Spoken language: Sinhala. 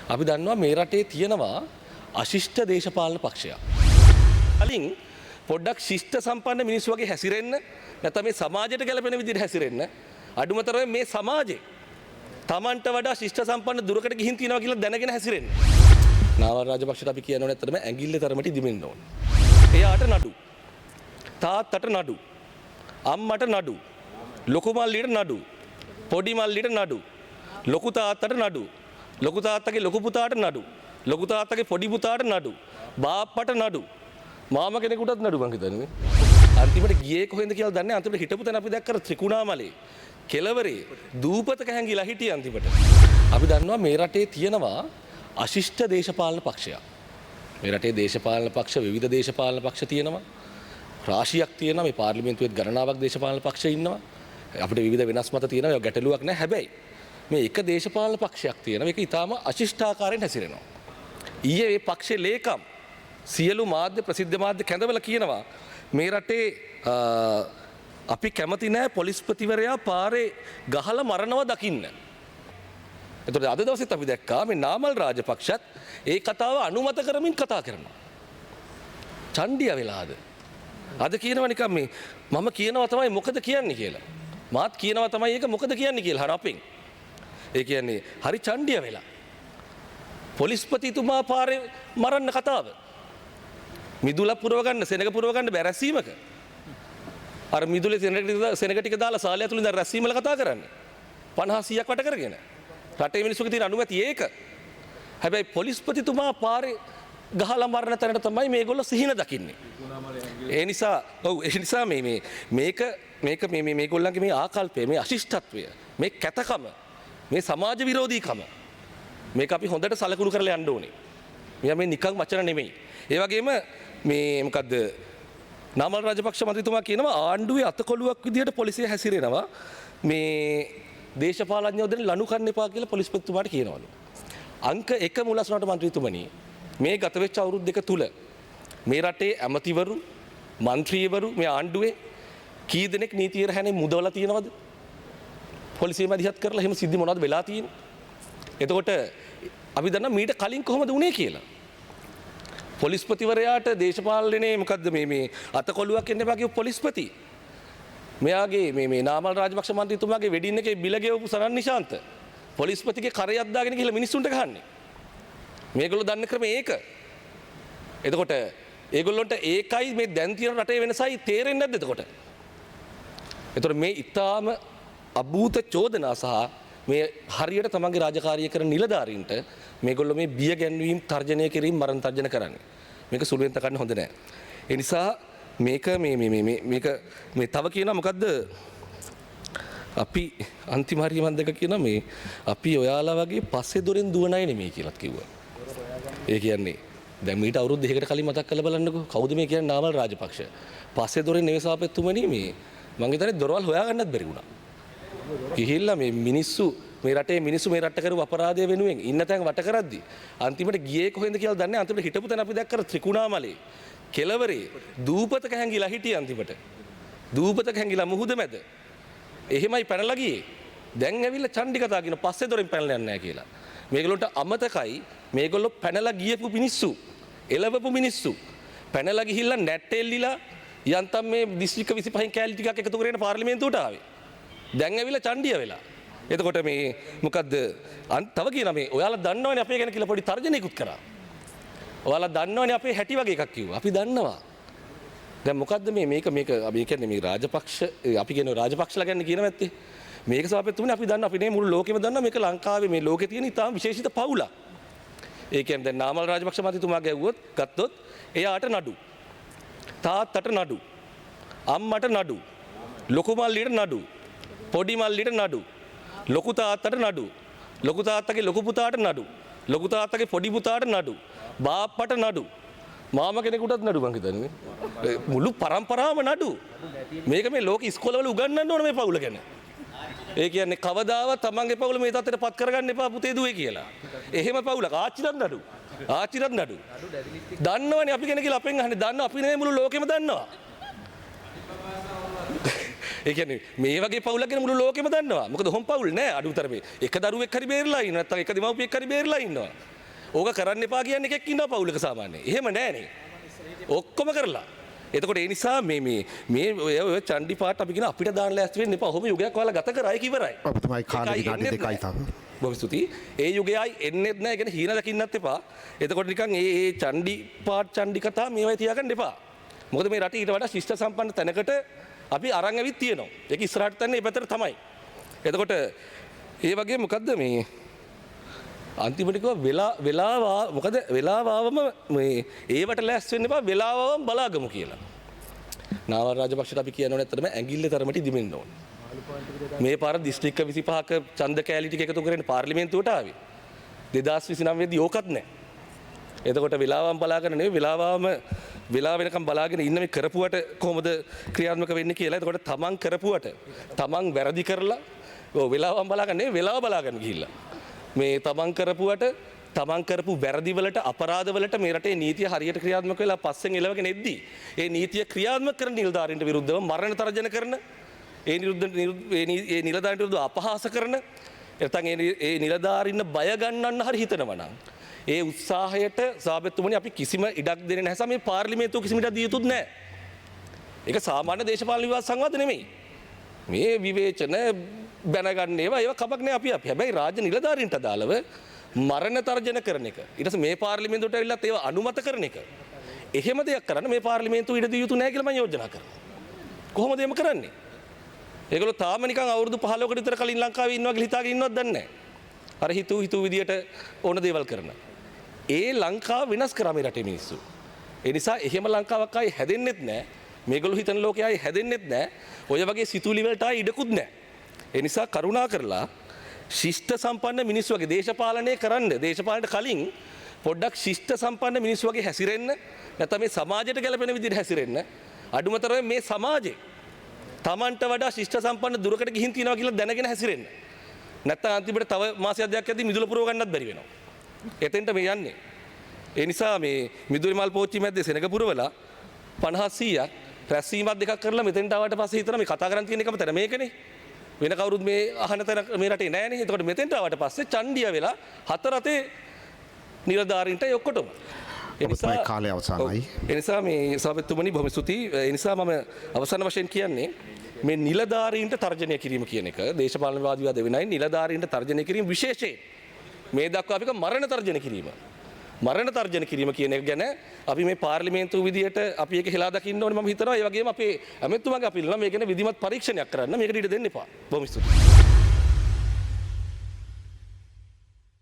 අපි දන්නවා මේ රටේ තියෙනවා අශිෂ්ට දේශපාලන පක්ෂයක්. කලින් පොඩ්ඩක් ශිෂ්ට සම්පන්න මිනිස්සු වගේ හැසිරෙන්න නැත්නම් මේ සමාජයට ගැලපෙන විදිහට හැසිරෙන්න අඩුමතරම මේ සමාජේ Tamanට වඩා ශිෂ්ට සම්පන්න දුරකට ගිහින් තියනවා කියලා දැනගෙන හැසිරෙන්න. නාවල් රාජපක්ෂට අපි කියනවා නැත්නම් ඇඟිල්ලේ තරමට ඉදිමෙන්න ඕන. එයාට නඩු. තාත්තට නඩු. අම්මට නඩු. ලොකු මල්ලියට නඩු. පොඩි මල්ලියට නඩු. ලොකු තාත්තට නඩු. ලොකු තාත්තගේ ලොකු පුතාට නඩු. ලොකු තාත්තගේ පොඩි පුතාට නඩු. බාප්පට නඩු. මාම කෙනෙකුටත් නඩු මං හිතන්නේ. අන්තිමට ගියේ කොහෙන්ද කියලා දන්නේ අන්තිමට හිටපු තැන අපි දැක්කර ත්‍රිකුණාමලේ. කෙලවරේ දූපතක හැංගිලා හිටිය අන්තිමට. අපි දන්නවා මේ රටේ තියෙනවා අශිෂ්ට දේශපාලන පක්ෂයක්. මේ රටේ දේශපාලන පක්ෂ විවිධ දේශපාලන පක්ෂ තියෙනවා. රාශියක් තියෙනවා. මේ පාර්ලිමේන්තුවේත් ගණනාවක් දේශපාලන පක්ෂ ඉන්නවා. අපිට විවිධ වෙනස් මත තියෙනවා. ඒක ගැටලුවක් නෑ. හැබැයි මේ එක දේශපාලන පක්ෂයක් තියෙනවා. ඒක ඊටාම අශිෂ්ටාකාරයෙන් හැසිරෙනවා. ඊයේ මේ පක්ෂේ ලේකම් සියලු මාධ්‍ය ප්‍රසිද්ධ මාධ්‍ය කැඳවලා කියනවා මේ රටේ අපි කැමති නෑ පොලිස්පතිවරයා පාරේ ගහලා මරනවා දකින්න. එතකොට අද දවසෙත් අපි දැක්කා මේ නාමල් රාජපක්ෂත් ඒ කතාව අනුමත කරමින් කතා කරනවා. චණ්ඩිය වෙලාද? අද කියනවා නිකන් මේ මම කියනවා තමයි මොකද කියන්නේ කියලා. මාත් කියනවා තමයි ඒක මොකද කියන්නේ කියලා හර අපෙන්. ඒ කියන්නේ හරි චණ්ඩිය වෙලා. පොලිස්පතිතුමා පාරේ මරන්න කතාව. මිදුල පුරව ගන්න සෙනග පුරව ගන්න බෑ රැස්වීමක. අර මිදුලේ සෙනග ටික දාලා සාලය ඇතුළේ ඉඳන් රැස්වීම වල කතා කරන්නේ. 50 100ක් වට කරගෙන. රටේ මිනිස්සුගේ තියෙන අනුමැතිය ඒක. හැබැයි පොලිස්පතිතුමා පාරේ ගහලා මරන තැනට තමයි මේගොල්ලෝ සිහින දකින්නේ. ඒ නිසා මේගොල්ලන්ගේ මේ ආකල්පය මේ අශිෂ්ටත්වය මේ කැතකම මේ සමාජ විරෝධීකම මේක අපි හොඳට සලකුණු කරලා යන්න ඕනේ. මේ නිකන් වචන නෙමෙයි. ඒ වගේම මේ මොකද්ද නාමල් රාජපක්ෂ මන්ත්‍රීතුමා කියනවා ආණ්ඩුවේ අතකොළුවක් විදිහට පොලිසිය හැසිරෙනවා මේ දේශපාලඥයෝ දෙන ලනු කන්න එපා කියලා පොලිස්පතිතුමාට කියනවලු. අංක 1 මුලස්නට මන්ත්‍රීතුමනි මේ ගත වෙච්ච අවුරුදු දෙක තුල මේ රටේ ඇමතිවරු මන්ත්‍රීවරු මේ ආණ්ඩුවේ කී දෙනෙක් නීතිය රැහැනේ මුදවලා තියෙනවද? පොලිසිය මැදිහත් කරලා එහෙම සිද්ධි මොනවද වෙලා තියෙන්නේ? එතකොට අපි දන්නා මීට කලින් කොහොමද වුනේ කියලා. පොලිස්පතිවරයාට දේශපාලනේ මොකද්ද මේ අතකොළුවක් එන්න එපා කියපු පොලිස්පති. මෙයාගේ මේ නාමල් රාජපක්ෂ මන්ත්‍රීතුමාගේ වෙඩින් එකේ බිල ගෙවපු සරන් නිශාන්ත පොලිස්පතිගේ කරයක් දාගෙන ගිහලා මිනිස්සුන්ට ගහන්නේ. මේගොල්ලෝ දන්න ක්‍රමය ඒක. එතකොට ඒගොල්ලන්ට ඒකයි මේ දැන් තියෙන රටේ වෙනසයි තේරෙන්නේ නැද්ද එතකොට? එතකොට මේ ඊටාම අභූත චෝදනා සහ මේ හරියට තමන්ගේ රාජකාරිය කරන නිලධාරීන්ට මේගොල්ලෝ මේ බිය ගැන්වීම් තර්ජනය කිරීම මරණ තර්ජන කරන්නේ. මේක සුළුවෙන් තකන්න හොඳ නෑ. ඒ නිසා මේක මේ තව කියනවා මොකද්ද? අපි අන්තිම හරිය මන් දෙක කියනවා මේ අපි ඔයාලා වගේ පස්සේ දොරෙන් දුවන අය නෙමෙයි කියලාත් කිව්වා. ඒ කියන්නේ දැන් මීට අවුරුදු දෙකකට කලින් මතක් කරලා බලන්නකෝ කවුද මේ කියන්නේ නාමල් රාජපක්ෂ. පස්සේ දොරෙන් නෙවෙයි සාපෙත්තුමනි මේ මං හිතන්නේ දොරවල් හොයාගන්නත් බැරි වුණා. ගිහිල්ලා මේ මිනිස්සු මේ රටේ මිනිස්සු මේ රට කරපු අපරාධය වෙනුවෙන් ඉන්න තැන් වට කරද්දි අන්තිමට ගියේ කොහෙන්ද කියලා දන්නේ අන්තිමට හිටපු තැන අපි දැක්කර ත්‍රිකුණාමලේ කෙලවරේ දූපතක හැංගිලා හිටිය අන්තිමට දූපතක හැංගිලා මුහුද මැද එහෙමයි පැනලා ගියේ දැන් ඇවිල්ලා චණ්ඩි කතා කියන පස්සේ දොරෙන් පැනලා යන්නේ නැහැ කියලා මේගොල්ලන්ට අමතකයි මේගොල්ලෝ පැනලා ගියපු මිනිස්සු එළවපු මිනිස්සු පැනලා ගිහිල්ලා නැට්ටෙල්ලිලා යන්තම් මේ දිස්ත්‍රික්ක 25න් කෑලි ටිකක් එකතු කරගෙන පාර්ලිමේන්තුවට ආවේ දැන් ඇවිල්ලා චණ්ඩිය වෙලා. එතකොට මේ මොකද්ද තව කියනවා මේ ඔයාලා දන්නවනේ අපේ ගැන කියලා පොඩි තර්ජනයකුත් කරා. ඔයාලා දන්නවනේ අපේ හැටි වගේ එකක් කිව්වා. අපි දන්නවා. දැන් මොකද්ද මේක අපි කියන්නේ මේ රාජපක්ෂ අපි කියන රාජපක්ෂලා ගැන කියන නැත්තේ. මේක සාපෙත්තුමනේ අපි දන්නවා අපි නේ මුළු ලෝකෙම දන්නවා මේක ලංකාවේ මේ ලෝකේ තියෙන ඉතාම විශේෂිත පවුලක්. ඒ කියන්නේ දැන් නාමල් රාජපක්ෂ මන්ත්‍රීතුමා ගත්තොත් එයාට නඩු. තාත්තට නඩු. අම්මට නඩු. ලොකු මල්ලියට නඩු. පොඩි මල්ලිට නඩු. ලොකු තාත්තට නඩු. ලොකු තාත්තගේ ලොකු පුතාට නඩු. ලොකු තාත්තගේ පොඩි පුතාට නඩු. බාප්පට නඩු. මාම කෙනෙකුටත් නඩු මං හිතන්නේ. මුළු පරම්පරාවම නඩු. මේක මේ ලෝක ඉස්කෝලවල උගන්වන්න ඕන මේ පවුල ගැන. ඒ කියන්නේ කවදාවත් තමන්ගේ පවුල මේ තත්ත්වයට පත් කරගන්න එපා පුතේ දුවේ කියලා. එහෙම පවුලක ආච්චිටත් නඩු. ආච්චිටත් නඩු. දන්නවනේ අපි කෙනෙක් කියලා අපෙන් අහන්නේ දන්න අපි නෙමෙයි මුළු ලෝකෙම දන්නවා. ඒ කියන්නේ මේ වගේ පවුලක් ගැන මුළු ලෝකෙම දන්නවා. මොකද හොම් පවුල් නෑ අඩුතරමේ. එක දරුවෙක් හරි බේරලා ඉන්නවා. නැත්නම් එක දෙමව්පියෙක් හරි බේරලා ඉන්නවා. ඕක කරන්න එපා කියන්නේ එකෙක් ඉන්නවා පවුලක සාමාන්‍යයෙන්. එහෙම නෑනේ. ඔක්කොම කරලා. එතකොට ඒ නිසා මේ ඔය චණ්ඩි පාට අපි කියන අපිට දාන්න ලෑස්ති වෙන්න එපා. ඔහොම යුගයක් ඔයාලා ගත කරයි කිවරයි. ඔබතුමායි කාලේ විනාඩි 2යි තව. බොහොම ස්තුතියි. ඒ යුගයයි එන්නෙත් නෑ. ඒ කියන්නේ හීන දකින්නත් එපා. එතකොට නිකන් ඒ චණ්ඩි පාට චණ්ඩි කතා මේවයි තියාගන්න එපා. මොකද මේ රටේ ඊට වඩා ශිෂ්ට සම්පන්න තැනකට අපි අරන් ඇවිත් තියෙනවා. ඒක ඉස්සරහට තන්නේ මේ පැත්තට තමයි. එතකොට ඒ වගේ මොකද්ද මේ අන්තිමට කිව්වා මොකද වෙලාවම මේ ඒවට ලෑස්ති වෙන්න එපා වෙලාවම බලාගමු කියලා. නාවල් රාජපක්ෂට අපි කියනෝ නැත්තරම ඇඟිල්ලේ තරමට ඉදිමෙන්න ඕන. මේ පාර දිස්ත්‍රික්ක 25ක ඡන්ද කෑලි ටික එකතු කරගෙන පාර්ලිමේන්තුවට ආවේ. 2029 දී ඕකත් නැහැ. එතකොට වෙලාවම බලාගෙන නෙවෙයි වෙලාව වෙනකම් බලාගෙන ඉන්න මේ කරපුවට කොහොමද ක්‍රියාත්මක වෙන්නේ කියලා. එතකොට තමන් කරපුවට තමන් වැරදි කරලා වෙලාවම බලාගෙන නෙවෙයි වෙලාව බලාගෙන ගිහිල්ලා. මේ තමන් කරපුවට තමන් කරපු වැරදිවලට අපරාධවලට මේ රටේ නීතිය හරියට ක්‍රියාත්මක වෙලා පස්සෙන් එලවගෙන එද්දී ඒ නීතිය ක්‍රියාත්මක කරන නිලධාරීන්ට විරුද්ධව මරණ තර්ජන කරන ඒ නිලධාරීන්ට විරුද්ධව අපහාස කරන නැත්නම් ඒ නිලධාරීන් බය ගන්නන්න හරි හිතනවා නම් ඒ උත්සාහයට සාබෙත්තුමනි අපි කිසිම ඉඩක් දෙන්නේ නැහැ. මේ පාර්ලිමේන්තුව කිසිම ඉඩක් දිය යුතුත් නැහැ. ඒක සාමාන්‍ය දේශපාලන විවාද සංවාද නෙමෙයි. මේ විවේචන බැනගන්න ඒවා කමක් නෑ අපි හැබැයි රාජ්‍ය නිලධාරීන්ට අදාළව මරණ තර්ජන කරන එක. ඊට පස්සේ මේ පාර්ලිමේන්තුවට ඇවිල්ලා ඒවා අනුමත කරන එක. එහෙම දෙයක් කරන්න මේ පාර්ලිමේන්තුව ඉඩ දිය යුතු නෑ කියලා මම යෝජනා කරනවා. කොහොමද එහෙම කරන්නේ? ඒගොල්ලෝ තාම නිකන් අවුරුදු 15කට විතර කලින් ලංකාවේ ඉන්නවා කියලා හිතාගෙන ඉන්නවද දන්නේ නෑ. අර හිතු විදියට ඕන දේවල් කරන. ඒ ලංකාව වෙනස් කරා මේ රටේ මිනිස්සු. ඒ නිසා එහෙම ලංකාවක් ආයේ හැදෙන්නෙත් නෑ. මේගොල්ලෝ හිතන ලෝකයේ ආයේ හැදෙන්නෙත් නෑ. ඔය වගේ සිතුවිලි වලට ආයේ ඉඩකුත් නෑ. ඒ නිසා කරුණා කරලා ශිෂ්ට සම්පන්න මිනිස්සු වගේ දේශපාලනය කරන්න දේශපාලනයට කලින් පොඩ්ඩක් ශිෂ්ට සම්පන්න මිනිස්සු වගේ හැසිරෙන්න නැත්නම් මේ සමාජයට ගැලපෙන විදිහට හැසිරෙන්න අඩුමතරම මේ සමාජේ Tamanට වඩා ශිෂ්ට සම්පන්න දුරකට ගිහින් තියනවා කියලා දැනගෙන හැසිරෙන්න නැත්නම් අන්තිමට තව මාසයක් දෙකක් යද්දී මිදුල පුරව ගන්නත් බැරි වෙනවා එතෙන්ට මේ යන්නේ ඒ නිසා මේ මිදුලි මල් පෝච්චි මැද්දේ සෙනග පුරවලා 50 100ක් රැස්වීමක් දෙකක් කරලා මෙතෙන්ට ආවට පස්සේ හිතනවා මේ කතා කරන් තියෙන එකම තැන මේකනේ වෙන කවුරුත් මේ අහන තැන මේ රටේ නෑනේ. එතකොට මෙතෙන්ට ආවට පස්සේ චණ්ඩිය වෙලා හතර රටේ නිලධාරීන්ට ඔක්කොටම. එනිසා කාලය අවසానයි. එනිසා මේ සභාපතිතුමනි බොහොම ස්තුතියි. එනිසා මම අවසාන වශයෙන් කියන්නේ මේ නිලධාරීන්ට තර්ජනය කිරීම කියන එක දේශපාලන වාදවිවාද වෙනයි නිලධාරීන්ට තර්ජනය කිරීම විශේෂයෙන් මේ දක්වා අපි මරණ තර්ජන කිරීම. මරණ තර්ජන කිරීම කියන එක ගැන අපි මේ පාර්ලිමේන්තුව විදියට අපි ඒක හෙලා දකින්න ඕනේ මම හිතනවා. ඒ වගේම අපේ ඇමතුමාගේ අපිල්ලා මේ ගැන විධිමත් පරීක්ෂණයක් කරන්න මේකට ඉඩ දෙන්න එපා. බොහොම ස්තුතියි.